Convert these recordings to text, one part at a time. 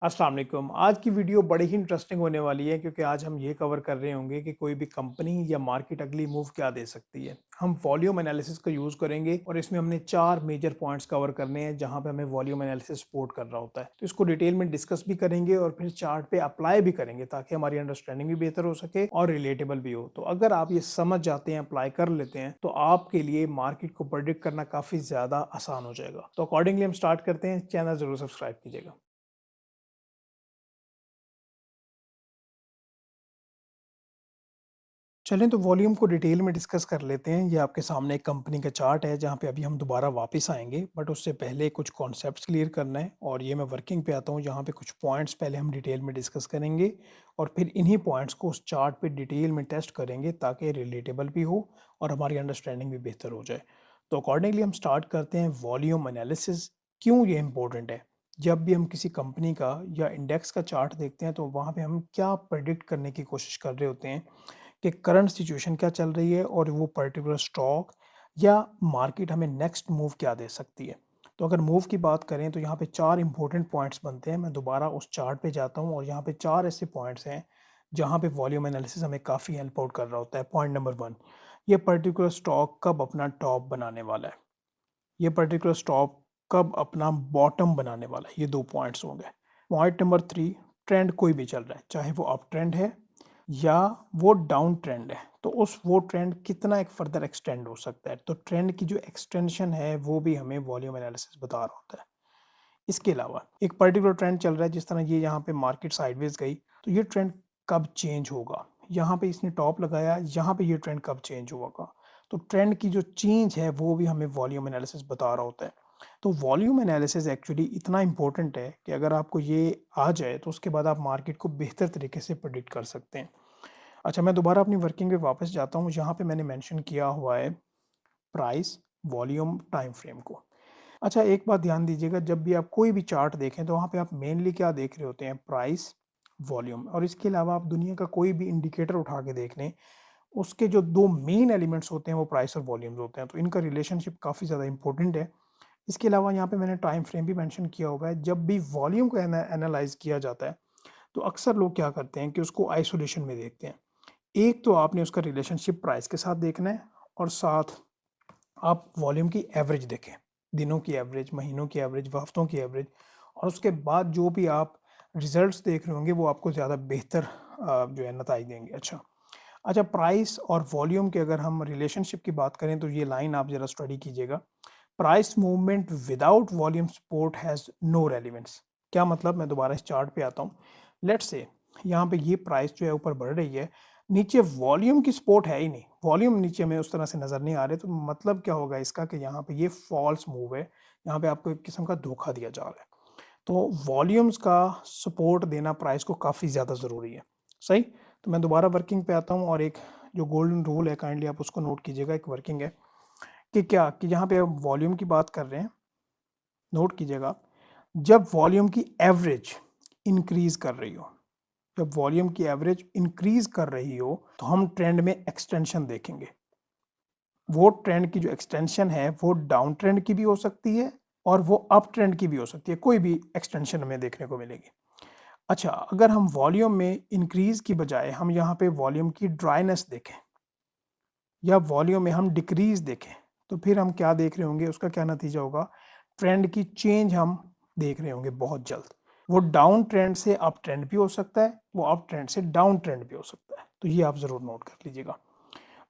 अस्सलाम वालेकुम। आज की वीडियो बड़ी ही इंटरेस्टिंग होने वाली है क्योंकि आज हम ये कवर कर रहे होंगे कि कोई भी कंपनी या मार्केट अगली मूव क्या दे सकती है। हम वॉल्यूम एनालिसिस का यूज़ करेंगे और इसमें हमने 4 मेजर पॉइंट्स कवर करने हैं जहां पे हमें वॉल्यूम एनालिसिस सपोर्ट कर रहा होता है। तो इसको डिटेल में डिस्कस भी करेंगे और फिर चार्ट पे अप्लाई भी करेंगे ताकि हमारी अंडरस्टैंडिंग भी बेहतर हो सके और रिलेटेबल भी हो। तो अगर आप ये समझ जाते हैं, अप्लाई कर लेते हैं, तो आपके लिए मार्केट को प्रेडिक्ट करना काफ़ी ज़्यादा आसान हो जाएगा। तो अकॉर्डिंगली हम स्टार्ट करते हैं। चैनल ज़रूर सब्सक्राइब कीजिएगा। चलें तो वॉल्यूम को डिटेल में डिस्कस कर लेते हैं। ये आपके सामने एक कंपनी का चार्ट है जहाँ पे अभी हम दोबारा वापस आएँगे, बट उससे पहले कुछ कॉन्सेप्ट्स क्लियर करना है और ये मैं वर्किंग पे आता हूँ जहाँ पे कुछ पॉइंट्स पहले हम डिटेल में डिस्कस करेंगे और फिर इन्हीं पॉइंट्स को उस चार्ट पे डिटेल में टेस्ट करेंगे ताकि रिलेटेबल भी हो और हमारी अंडरस्टैंडिंग भी बेहतर हो जाए। तो अकॉर्डिंगली हम स्टार्ट करते हैं वॉल्यूम एनालिसिस। क्यों ये इंपॉर्टेंट है? जब भी हम किसी कंपनी का या इंडेक्स का चार्ट देखते हैं तो वहाँ पे हम क्या प्रेडिक्ट करने की कोशिश कर रहे होते हैं कि करंट सिचुएशन क्या चल रही है और वो पर्टिकुलर स्टॉक या मार्केट हमें नेक्स्ट मूव क्या दे सकती है। तो अगर मूव की बात करें तो यहाँ पे 4 इंपॉर्टेंट पॉइंट्स बनते हैं। मैं दोबारा उस चार्ट पे जाता हूँ और यहाँ पे 4 ऐसे पॉइंट्स हैं जहाँ पे वॉल्यूम एनालिसिस हमें काफ़ी हेल्प आउट कर रहा होता है। पॉइंट नंबर 1, ये पर्टिकुलर स्टॉक कब अपना टॉप बनाने वाला है। ये पर्टिकुलर स्टॉक कब अपना बॉटम बनाने वाला है। ये 2 पॉइंट्स हो गए। पॉइंट नंबर 3, ट्रेंड कोई भी चल रहा है, चाहे वो अप ट्रेंड है या वो डाउन ट्रेंड है, तो उस वो ट्रेंड कितना एक फर्दर एक्सटेंड हो सकता है। तो ट्रेंड की जो एक्सटेंशन है वो भी हमें वॉल्यूम एनालिसिस बता रहा होता है। इसके अलावा एक पर्टिकुलर ट्रेंड चल रहा है, जिस तरह ये यहाँ पे मार्केट साइडवेज गई, तो ये ट्रेंड कब चेंज होगा। यहाँ पे इसने टॉप लगाया, यहाँ पे ये ट्रेंड कब चेंज होगा। तो ट्रेंड की जो चेंज है वो भी हमें वॉल्यूम एनालिसिस बता रहा होता है। तो वॉल्यूम एनालिसिस एक्चुअली इतना इंपॉर्टेंट है कि अगर आपको ये आ जाए तो उसके बाद आप मार्केट को बेहतर तरीके से प्रेडिक्ट कर सकते हैं। अच्छा, मैं दोबारा अपनी वर्किंग पे वापस जाता हूँ। यहाँ पे मैंने मेंशन किया हुआ है प्राइस, वॉल्यूम, टाइम फ्रेम को। अच्छा, एक बात ध्यान दीजिएगा, जब भी आप कोई भी चार्ट देखें तो वहाँ पे आप मेनली क्या देख रहे होते हैं? Price, volume. और इसके अलावा आप दुनिया का कोई भी इंडिकेटर उठा के देख लें, उसके जो 2 मेन एलिमेंट्स होते हैं वो प्राइस और वॉल्यूम्स होते हैं। तो इनका रिलेशनशिप काफ़ी ज़्यादा इंपॉर्टेंट है। इसके अलावा यहाँ पे मैंने टाइम फ्रेम भी मेंशन किया हुआ है। जब भी वॉल्यूम को एनालाइज़ किया जाता है, तो अक्सर लोग क्या करते हैं कि उसको आइसोलेशन में देखते हैं। एक तो आपने उसका रिलेशनशिप प्राइस के साथ देखना है और साथ आप वॉल्यूम की एवरेज देखें। दिनों की एवरेज, महीनों की एवरेज, हफ्तों की एवरेज, और उसके बाद जो भी आप रिज़ल्ट्स देख रहे होंगे वो आपको ज़्यादा बेहतर जो है नताइज देंगे। अच्छा, प्राइस और वॉल्यूम के अगर हम रिलेशनशिप की बात करें तो ये लाइन आप ज़रा स्टडी कीजिएगा। Price movement without volume support has no relevance. क्या मतलब? मैं दोबारा इस चार्ट पे आता हूँ। लेट्स से यहाँ पे ये प्राइस जो है ऊपर बढ़ रही है, नीचे वॉल्यूम की सपोर्ट है ही नहीं, वॉल्यूम नीचे में उस तरह से नज़र नहीं आ रहे, तो मतलब क्या होगा इसका कि यहाँ पे ये फॉल्स मूव है, यहाँ पे आपको एक किस्म का धोखा दिया जा रहा है। तो वॉल्यूम्स का सपोर्ट देना प्राइस को काफ़ी ज़्यादा ज़रूरी है। सही? तो मैं दोबारा वर्किंग पे आता हूँ और एक जो गोल्डन रूल है, काइंडली आप उसको नोट कीजिएगा। एक वर्किंग है कि क्या कि जहाँ पे आप वॉल्यूम की बात कर रहे हैं, नोट कीजिएगा, जब वॉल्यूम की एवरेज इंक्रीज़ कर रही हो, जब वॉल्यूम की एवरेज इंक्रीज़ कर रही हो, तो हम ट्रेंड में एक्सटेंशन देखेंगे। वो ट्रेंड की जो एक्सटेंशन है, वो डाउन ट्रेंड की भी हो सकती है और वो अप ट्रेंड की भी हो सकती है, कोई भी एक्सटेंशन हमें देखने को मिलेगी। अच्छा, अगर हम वॉल्यूम में इंक्रीज़ की बजाय हम यहाँ पे वॉल्यूम की ड्राइनेस देखें या वॉल्यूम में हम डिक्रीज़ देखें, तो फिर हम क्या देख रहे होंगे, उसका क्या नतीजा होगा? ट्रेंड की चेंज हम देख रहे होंगे बहुत जल्द। वो डाउन ट्रेंड से अप ट्रेंड भी हो सकता है, वो अप ट्रेंड से डाउन ट्रेंड भी हो सकता है। तो ये आप ज़रूर नोट कर लीजिएगा।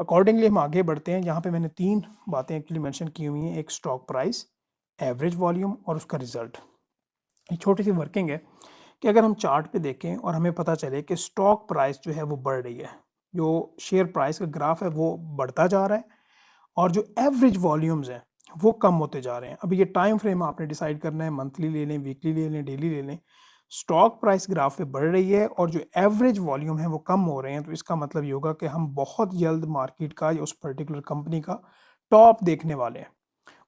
अकॉर्डिंगली हम आगे बढ़ते हैं। यहाँ पे मैंने 3 बातें एक्चुअली मेंशन की हुई हैं, एक स्टॉक प्राइस, एवरेज वॉल्यूम और उसका रिज़ल्ट। एक छोटी-सी वर्किंग है कि अगर हम चार्ट पे देखें और हमें पता चले कि स्टॉक प्राइस जो है वो बढ़ रही है, जो शेयर प्राइस का ग्राफ है वो बढ़ता जा रहा है और जो एवरेज वॉल्यूम्स हैं वो कम होते जा रहे हैं। अभी ये टाइम फ्रेम आपने डिसाइड करना है, मंथली ले लें, वीकली ले लें, डेली ले लें। स्टॉक प्राइस ग्राफ पे बढ़ रही है और जो एवरेज वॉल्यूम है वो कम हो रहे हैं, तो इसका मतलब ये होगा कि हम बहुत जल्द मार्केट का या उस पर्टिकुलर कंपनी का टॉप देखने वाले हैं।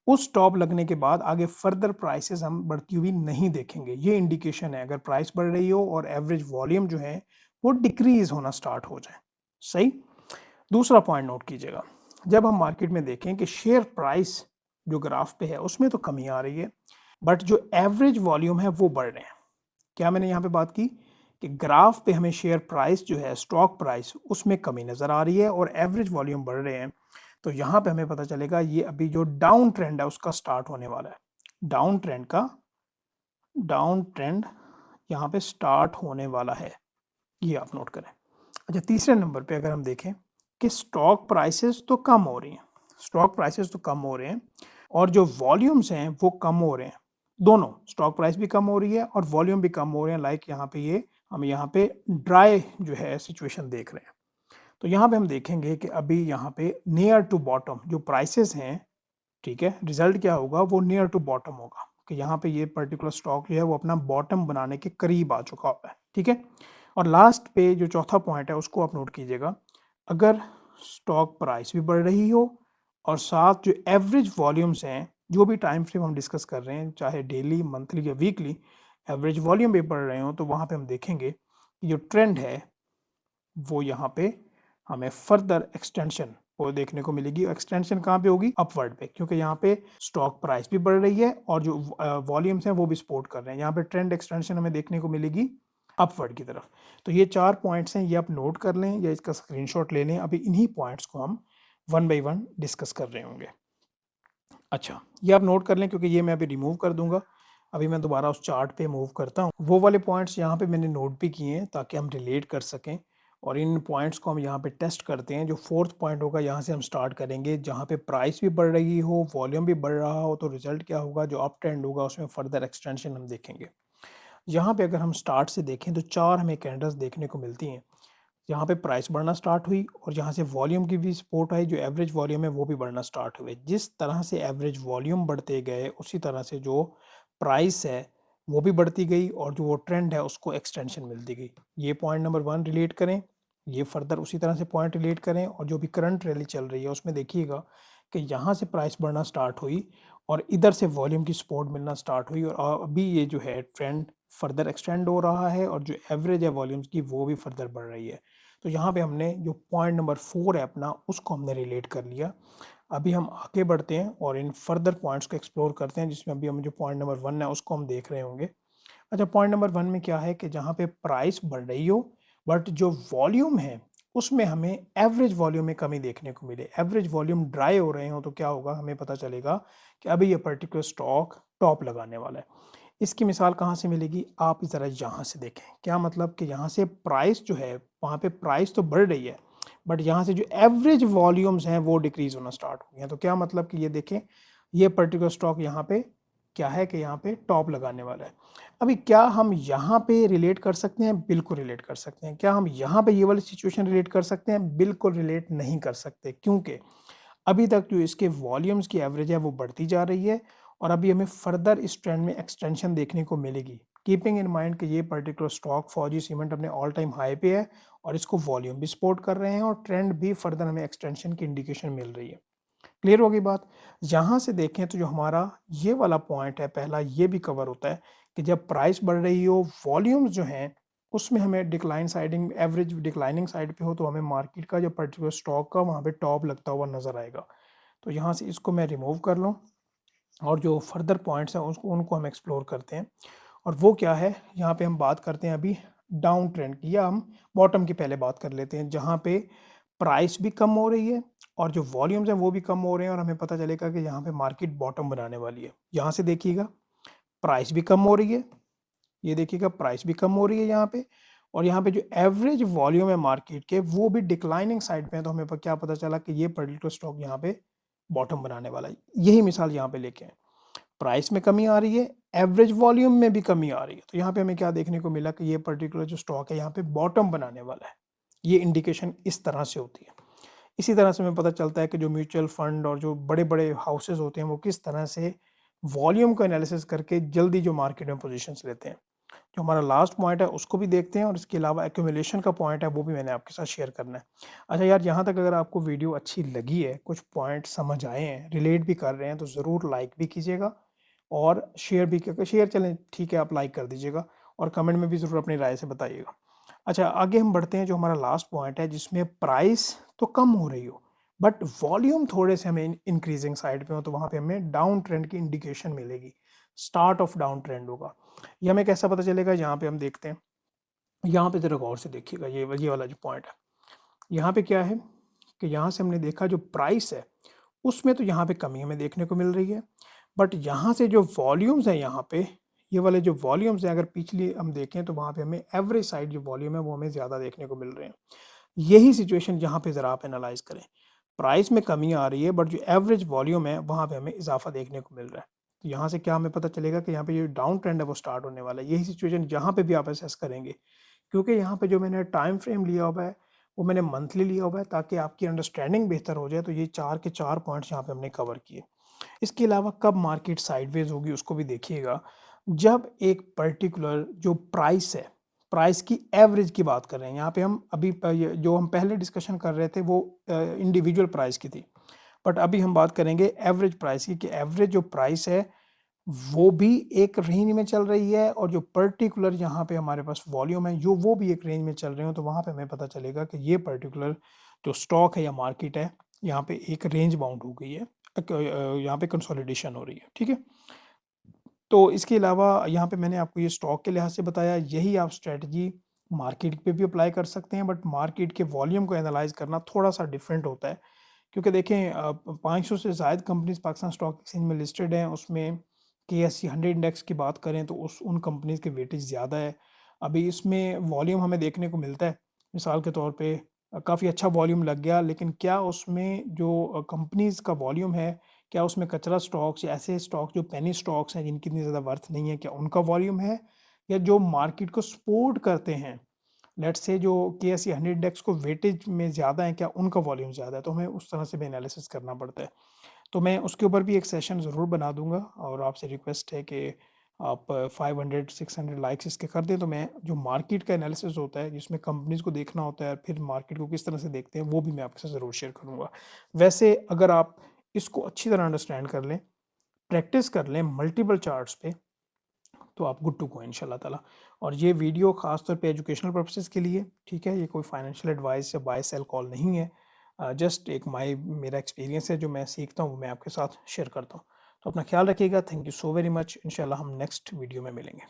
उस टॉप लगने के बाद आगे फर्दर प्राइसेस हम बढ़ती हुई नहीं देखेंगे। ये इंडिकेशन है अगर प्राइस बढ़ रही हो और एवरेज वॉल्यूम जो है वो डिक्रीज होना स्टार्ट हो जाए। सही? दूसरा पॉइंट नोट कीजिएगा, जब हम मार्केट में देखें कि शेयर प्राइस जो ग्राफ पे है उसमें तो कमी आ रही है, बट जो एवरेज वॉल्यूम है वो बढ़ रहे हैं। क्या मैंने यहाँ पे बात की कि ग्राफ पे हमें शेयर प्राइस जो है, स्टॉक प्राइस, उसमें कमी नज़र आ रही है और एवरेज वॉल्यूम बढ़ रहे हैं। तो यहाँ पे हमें पता चलेगा ये अभी जो डाउन ट्रेंड है उसका स्टार्ट होने वाला है। डाउन ट्रेंड यहाँ पे स्टार्ट होने वाला है, ये आप नोट करें। अच्छा, तीसरे नंबर पे अगर हम देखें कि स्टॉक प्राइसेस तो कम हो रही हैं, स्टॉक प्राइसेस तो कम हो रहे हैं और जो वॉल्यूम्स हैं वो कम हो रहे हैं। दोनों स्टॉक प्राइस भी कम हो रही है और वॉल्यूम भी कम हो रहे हैं। लाइक यहाँ पे ये हम यहाँ पे ड्राई जो है सिचुएशन देख रहे हैं। तो यहाँ पे हम देखेंगे कि अभी यहाँ पे नियर टू बॉटम जो प्राइसेस हैं, ठीक है, रिजल्ट क्या होगा, वो नियर टू बॉटम होगा कि यहाँ पे ये पर्टिकुलर स्टॉक जो है वो अपना बॉटम बनाने के करीब आ चुका हुआ है। ठीक है, और लास्ट पे जो चौथा पॉइंट है उसको आप नोट कीजिएगा। अगर स्टॉक प्राइस भी बढ़ रही हो और साथ जो एवरेज वॉल्यूम्स हैं, जो भी टाइम फ्रेम हम डिस्कस कर रहे हैं, चाहे डेली, मंथली या वीकली, एवरेज वॉल्यूम भी बढ़ रहे हो, तो वहाँ पे हम देखेंगे कि जो ट्रेंड है वो यहाँ पे हमें फर्दर एक्सटेंशन वो देखने को मिलेगी। एक्सटेंशन कहाँ पे होगी? अपवर्ड पे, क्योंकि यहाँ पे स्टॉक प्राइस भी बढ़ रही है और जो वॉल्यूम्स हैं वो भी सपोर्ट कर रहे हैं। यहाँ पे ट्रेंड एक्सटेंशन हमें देखने को मिलेगी अपवर्ड की तरफ। तो ये 4 पॉइंट्स हैं, ये आप नोट कर लें या इसका स्क्रीनशॉट ले लें। अभी इन्हीं पॉइंट्स को हम वन बाई वन डिस्कस कर रहे होंगे। अच्छा, ये आप नोट कर लें क्योंकि ये मैं अभी रिमूव कर दूंगा। अभी मैं दोबारा उस चार्ट पे मूव करता हूँ। वो वाले पॉइंट्स यहाँ पे मैंने नोट भी किए हैं ताकि हम रिलेट कर सकें और इन पॉइंट्स को हम यहाँ पे टेस्ट करते हैं। जो फोर्थ पॉइंट होगा यहाँ से हम स्टार्ट करेंगे, जहाँ पे प्राइस भी बढ़ रही हो, वॉल्यूम भी बढ़ रहा हो, तो रिजल्ट क्या होगा, जो अप ट्रेंड होगा उसमें फर्दर एक्सटेंशन हम देखेंगे। यहाँ पे अगर हम स्टार्ट से देखें तो 4 हमें कैंडल्स देखने को मिलती हैं। यहाँ पे प्राइस बढ़ना स्टार्ट हुई और यहाँ से वॉल्यूम की भी सपोर्ट आई, जो एवरेज वॉल्यूम है वो भी बढ़ना स्टार्ट हुए। जिस तरह से एवरेज वॉल्यूम बढ़ते गए उसी तरह से जो प्राइस है वो भी बढ़ती गई और जो वो ट्रेंड है उसको एक्सटेंशन मिलती गई। ये पॉइंट नंबर 1 रिलेट करें, ये फर्दर उसी तरह से पॉइंट रिलेट करें और जो भी करंट रैली चल रही है उसमें देखिएगा कि यहाँ से प्राइस बढ़ना स्टार्ट हुई और इधर से वॉल्यूम की सपोर्ट मिलना स्टार्ट हुई और अभी ये जो है ट्रेंड फर्दर एक्सटेंड हो रहा है और जो एवरेज है वॉल्यूम्स की वो भी फर्दर बढ़ रही है। तो यहाँ पे हमने जो पॉइंट नंबर 4 है अपना, उसको हमने रिलेट कर लिया। अभी हम आगे बढ़ते हैं और इन फर्दर पॉइंट्स को एक्सप्लोर करते हैं, जिसमें अभी हम जो पॉइंट नंबर 1 है उसको हम देख रहे होंगे। अच्छा, पॉइंट नंबर 1 में क्या है कि जहाँ पे प्राइस बढ़ रही हो बट जो वॉल्यूम है उसमें हमें एवरेज वॉल्यूम में कमी देखने को मिले, एवरेज वॉल्यूम ड्राई हो रहे हो, तो क्या होगा, हमें पता चलेगा कि अभी ये पर्टिकुलर स्टॉक टॉप लगाने वाला है। इसकी मिसाल कहाँ से मिलेगी? आप ज़रा यहाँ से देखें। क्या मतलब कि यहाँ से प्राइस जो है, वहाँ पे प्राइस तो बढ़ रही है बट यहाँ से जो एवरेज वॉल्यूम्स हैं वो डिक्रीज होना स्टार्ट हो गए हैं। तो क्या मतलब कि ये देखें, ये पर्टिकुलर स्टॉक यहाँ पे क्या है कि यहाँ पे टॉप लगाने वाला है। अभी क्या हम यहाँ पे रिलेट कर सकते हैं? बिल्कुल रिलेट कर सकते हैं। क्या हम यहाँ पे ये वाली सिचुएशन रिलेट कर सकते हैं? बिल्कुल रिलेट नहीं कर सकते, क्योंकि अभी तक जो इसके वॉल्यूम्स की एवरेज है वो बढ़ती जा रही है और अभी हमें फर्दर इस ट्रेंड में एक्सटेंशन देखने को मिलेगी। कीपिंग इन माइंड कि ये पर्टिकुलर स्टॉक फौजी सीमेंट अपने ऑल टाइम हाई पे है और इसको वॉल्यूम भी सपोर्ट कर रहे हैं और ट्रेंड भी फर्दर हमें एक्सटेंशन की इंडिकेशन मिल रही है। क्लियर होगी बात? यहाँ से देखें तो जो हमारा ये वाला पॉइंट है पहला, ये भी कवर होता है कि जब प्राइस बढ़ रही हो, वॉल्यूम्स जो हैं उसमें हमें decline siding, average declining side पे हो, तो हमें मार्केट का जो पर्टिकुलर स्टॉक का वहाँ पे टॉप लगता हुआ नजर आएगा। तो यहाँ से इसको मैं रिमूव कर लूँ और जो फर्दर पॉइंट्स हैं उसको उनको हम एक्सप्लोर करते हैं। और वो क्या है, यहाँ पे हम बात करते हैं अभी डाउन ट्रेंड की, या हम बॉटम की पहले बात कर लेते हैं, जहाँ पे प्राइस भी कम हो रही है और जो वॉल्यूम्स हैं वो भी कम हो रहे हैं और हमें पता चलेगा कि यहाँ पे मार्केट बॉटम बनाने वाली है। यहाँ से देखिएगा, प्राइस भी कम हो रही है, ये देखिएगा प्राइस भी कम हो रही है यहाँ पे, और यहाँ पे जो एवरेज वॉल्यूम है मार्केट के वो भी डिक्लाइनिंग साइड पे है। तो हमें क्या पता चला कि ये पर्टिकुलर स्टॉक यहाँ पे बॉटम बनाने वाला है। यही मिसाल यहाँ पे लेके आए, प्राइस में कमी आ रही है, एवरेज वॉल्यूम में भी कमी आ रही है, तो यहाँ पे हमें क्या देखने को मिला कि ये पर्टिकुलर जो स्टॉक है यहाँ पे बॉटम बनाने वाला है। ये इंडिकेशन इस तरह से होती है। इसी तरह से हमें पता चलता है कि जो म्यूचुअल फंड और जो बड़े बड़े हाउसेज होते हैं वो किस तरह से वॉल्यूम का एनालिसिस करके जल्दी जो मार्केट में पोजीशंस लेते हैं। जो हमारा लास्ट पॉइंट है उसको भी देखते हैं और इसके अलावा एक्यूमुलेशन का पॉइंट है वो भी मैंने आपके साथ शेयर करना है। अच्छा यार, यहाँ तक अगर आपको वीडियो अच्छी लगी है, कुछ पॉइंट समझ आए हैं, रिलेट भी कर रहे हैं, तो ज़रूर लाइक भी कीजिएगा और शेयर भी, क्योंकि शेयर चलें ठीक है, आप लाइक कर दीजिएगा और कमेंट में भी ज़रूर अपनी राय से बताइएगा। अच्छा, आगे हम बढ़ते हैं। जो हमारा लास्ट पॉइंट है जिसमें प्राइस तो कम हो रही हो बट वॉल्यूम थोड़े से हमें इंक्रीजिंग साइड पे हो, तो वहाँ पे हमें डाउन ट्रेंड की इंडिकेशन मिलेगी, स्टार्ट ऑफ डाउन ट्रेंड होगा। ये हमें कैसा पता चलेगा? यहाँ पे हम देखते हैं, यहाँ पे ज़रा गौर से देखिएगा, ये वाला जो पॉइंट है। यहाँ पे क्या है कि यहाँ से हमने देखा जो प्राइस है, उसमें तो यहाँ पे कमी हमें देखने को मिल रही है। बट यहाँ से जो वॉल्यूम्स हैं यहाँ पे, ये वाले जो वॉल्यूम्स हैं अगर पिछली हम देखें तो वहाँ पे हमें एवरेज साइड जो वॉल्यूम है वो हमें ज़्यादा देखने को मिल रहे हैं। यही सिचुएशन यहाँ पे ज़रा आप एनालाइज़ करें। प्राइस में कमी आ रही है बट जो एवरेज वॉल्यूम है वहाँ पे हमें इज़ाफ़ा देखने को मिल रहा है। तो यहाँ से क्या हमें पता चलेगा कि यहाँ पे जो डाउन ट्रेंड है वो स्टार्ट होने वाला है। यही सिचुएशन जहाँ पे भी आप असेस करेंगे। क्योंकि यहाँ पे जो मैंने टाइम फ्रेम लिया हुआ है, वो मैंने मंथली लिया हुआ है ताकि आपकी अंडरस्टैंडिंग बेहतर हो जाए। तो ये 4 के 4 पॉइंट्स यहाँ पे हमने कवर किए। इसके अलावा कब मार्केट साइडवेज़ होगी उसको भी देखिएगा। जब एक पर्टिकुलर जो प्राइस है, प्राइस की एवरेज की बात कर रहे हैं। यहाँ पे हम अभी ये जो हम पहले डिस्कशन कर रहे थे वो इंडिविजुअल प्राइस की थी। बट अभी हम बात करेंगे एवरेज प्राइस की कि एवरेज जो प्राइस है वो भी एक रेंज में चल रही है और जो पर्टिकुलर यहाँ पे हमारे पास वॉल्यूम है जो वो भी एक रेंज में चल रहे हो, तो वहाँ पे हमें पता चलेगा कि ये पर्टिकुलर जो स्टॉक है या मार्केट है, यहाँ पे एक रेंज बाउंड हो गई है। यहाँ पे कंसोलिडेशन हो रही है, ठीक है? तो इसके अलावा यहाँ पे मैंने आपको ये स्टॉक के लिहाज से बताया, यही आप स्ट्रैटेजी मार्केट पे भी अप्लाई कर सकते हैं, बट मार्केट के वॉल्यूम को एनालाइज़ करना थोड़ा-सा डिफरेंट होता है। क्योंकि देखें 500 से ज़ायद कंपनीज़ पाकिस्तान स्टॉक एक्सचेंज में लिस्टेड हैं, उसमें केएससी 100 इंडेक्स की बात करें तो उस उन कंपनीज़ की वेटेज ज़्यादा है। अभी इसमें वॉल्यूम हमें देखने को मिलता है, मिसाल के तौर पे काफ़ी अच्छा वॉल्यूम लग गया, लेकिन क्या उसमें जो कंपनीज़ का वॉल्यूम है, क्या उसमें कचरा स्टॉक्स या ऐसे स्टॉक जो पेनी स्टॉक्स हैं जिनकी इतनी ज़्यादा वर्थ नहीं है, क्या उनका वॉल्यूम है? या जो मार्केट को सपोर्ट करते हैं, लेट्स से जो केएसई 100 इंडेक्स को वेटेज में ज़्यादा है, क्या उनका वॉल्यूम ज़्यादा है? तो हमें उस तरह से भी एनालिसिस करना पड़ता है। तो मैं उसके ऊपर भी एक सेशन ज़रूर बना दूँगा और आपसे रिक्वेस्ट है कि आप 500-600 लाइक्स इसके कर दें, तो मैं जो मार्केट का एनालिसिस होता है, जिसमें कंपनीज़ को देखना होता है और फिर मार्केट को किस तरह से देखते हैं, वो भी मैं आपके साथ ज़रूर शेयर करूँगा। वैसे अगर आप इसको अच्छी तरह अंडरस्टैंड कर लें, प्रैक्टिस कर लें मल्टीपल चार्ट्स पे, तो आप गुड टू गो इंशाल्लाह ताला। और ये वीडियो ख़ास तौर पे एजुकेशनल पर्पसेस के लिए, ठीक है? ये कोई फाइनेंशियल एडवाइस या बाय सेल कॉल नहीं है। जस्ट एक मेरा एक्सपीरियंस है जो मैं सीखता हूँ, वो मैं आपके साथ शेयर करता हूँ। तो अपना ख़्याल रखिएगा। Thank you so very much. इंशाल्लाह हम नेक्स्ट वीडियो में मिलेंगे।